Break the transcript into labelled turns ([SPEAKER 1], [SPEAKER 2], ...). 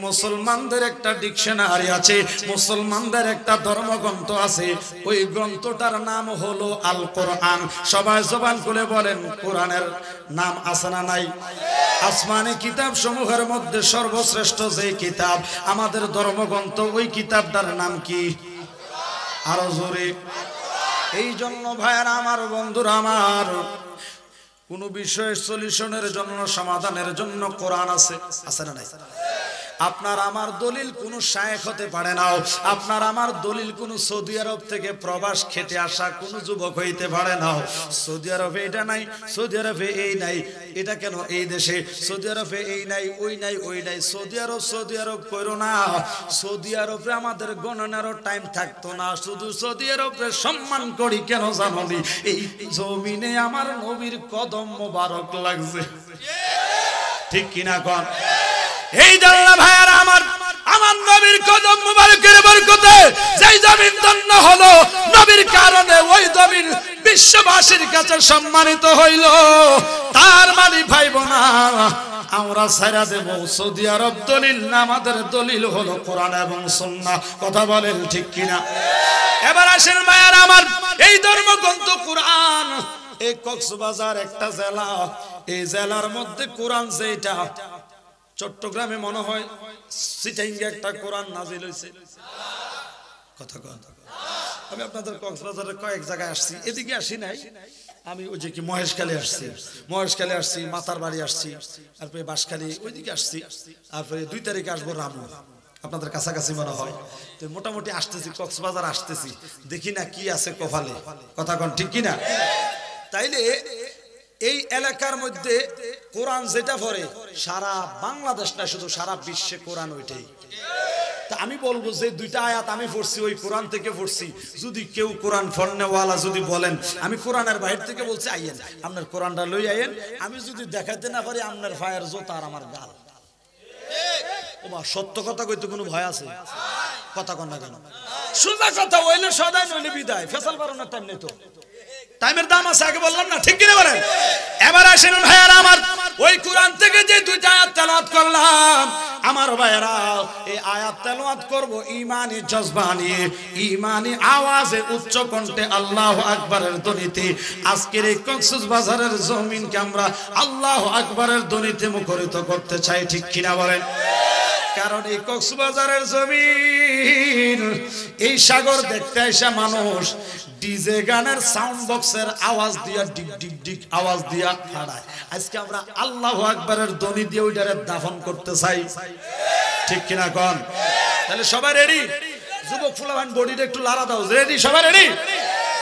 [SPEAKER 1] মুসলমানদের একটা ডিকশনারি আছে, মুসলমানদের একটা ধর্মগ্রন্থ আছে, ওই গ্রন্থটার নাম হলো আল কোরআন। সবাই জবান খুলে বলেন কোরআনের নাম আছে না নাই? আসমানি কিতাব সমূহের মধ্যে সর্বশ্রেষ্ঠ যে কিতাব আমাদের ধর্মগ্রন্থ, ওই কিতাবটার নাম কি? আরো জোরে। এই জন্য ভাইয়ারা আমার, বন্ধুরা আমার, কোন বিষয়ের সলিউশনের জন্য, সমাধানের জন্য কোরআন আছে, আছে না নাই? আপনার আমার দলিল কোন শায়েখ হতে পারে না, আপনার আমার দলিল কোন সৌদি আরব থেকে প্রবাস খেতে আসা কোন যুবক হইতে পারে না। সৌদি আরবে এটা নাই, সৌদি আরবে এই নাই, এটা কেন এই দেশে? সৌদি আরবে এই নাই, ওই নাই, ওই নাই। সৌদি আরব করো না। সৌদি আরবে আমাদের গণনারও টাইম থাকতো না। শুধু সৌদি আরবে সম্মান করি কেন জানি? এই জমিনে আমার নবীর কদম মোবারক লাগছে, ঠিক কিনা কোন? এই জানলা ভাইয়ারা আমার, আমার নবীর কদম মুবারকের বরকতে যেই জমিন ধন্য হলো, নবীর কারণে ওই জমিন বিশ্ববাসীর কাছে সম্মানিত হইল। তার মানে ভাই বোনা, আমরা ছাইরা দেব সৌদি আরব দলিল না, আমাদের দলিল হলো কোরআন এবং সুন্নাহ। কথা বলেন ঠিক কিনা? এবার আসেন ভাইয়ারা আমার, এই ধর্মগ্রন্থ কোরআন, এই কক্সবাজার একটা জেলা, এই জেলার মধ্যে কোরআন যেটা, চট্টগ্রামে মনে হয় সিটাইঙ্গে একটা কোরআন নাজিল হয়েছে। কথা কথা, আমি আপনাদের কক্সবাজারের কয়েক জায়গায় আসছি, এদিকে আসি নাই। আমি ওই যে কি মহেশখালী আসছি, মাতার বাড়ি আসছি, তারপরে বাঁশখালী ওইদিকে আসছি, তারপরে 2 তারিখে আসবো রামু, আপনাদের কাছাকাছি মনে হয়। তো মোটামুটি আসতেছি, কক্সবাজার আসতেছি, দেখি না কি আছে কপালে। কথা কন ঠিক কিনা? তাইলে এই এলাকার মধ্যে কোরআন যেটা পড়ে, সারা বাংলাদেশ না, শুধু সারা বিশ্বে কোরআন ওইটাই। তা আমি বলবো যে 2টা আয়াত আমি পড়ছি, ওই কোরআন থেকে পড়ছি। যদি কেউ কোরআন ফন্নেওয়ালা যদি বলেন আমি কোরআনের বাইরে থেকে বলছি, আইয়েন আপনার কোরআনটা লই আইয়েন, আমি যদি দেখাতে না পারি আপনার ফায়ার জোতা আর আমার গাল। ওমা, সত্য কথা কইতে কোনো ভয় আছে? কথা কন না কেন? সোজা কথা হইলে সদাই, নইলে বিদায়। ফেসাল বাড়ানোর টাইম নেই তো, টাইমের দাম আছে, আগে বললাম না, ঠিক কিনা বলেন? এবার আসেন ভাইয়ারা আমার, ওই কোরআন থেকে যে 2টা আয়াত তেলাওয়াত করলাম, আমার ভাইয়ারা এই আয়াত তেলাওয়াত করব ঈমানি জজবা নিয়ে, ঈমানি আওয়াজে, উচ্চ কণ্ঠে, আল্লাহু আকবারের ধ্বনিতে। আজকের এই কক্সবাজারের জমিনকে আমরা আল্লাহু আকবারের ধ্বনিতে মুখরিত করতে চাই, ঠিক কিনা বলেন? কারণ এই কক্সবাজারের জমিন, এই সাগর দেখতে আসা মানুষ ডিজে গানের সাউন্ড বক্সের আওয়াজ দিয়া, ডিক ডিক ডিক আওয়াজ দিয়া ফাড়ায়। আজকে আমরা আল্লাহু আকবারের ধ্বনি দিয়ে ওইটারে দাফন করতে চাই, ঠিক কিনা কোন? তাহলে সবাই রেডি? যুবক ফুলাবান বডিটা একটু লাড়া দাও, রেডি? সবাই রেডি?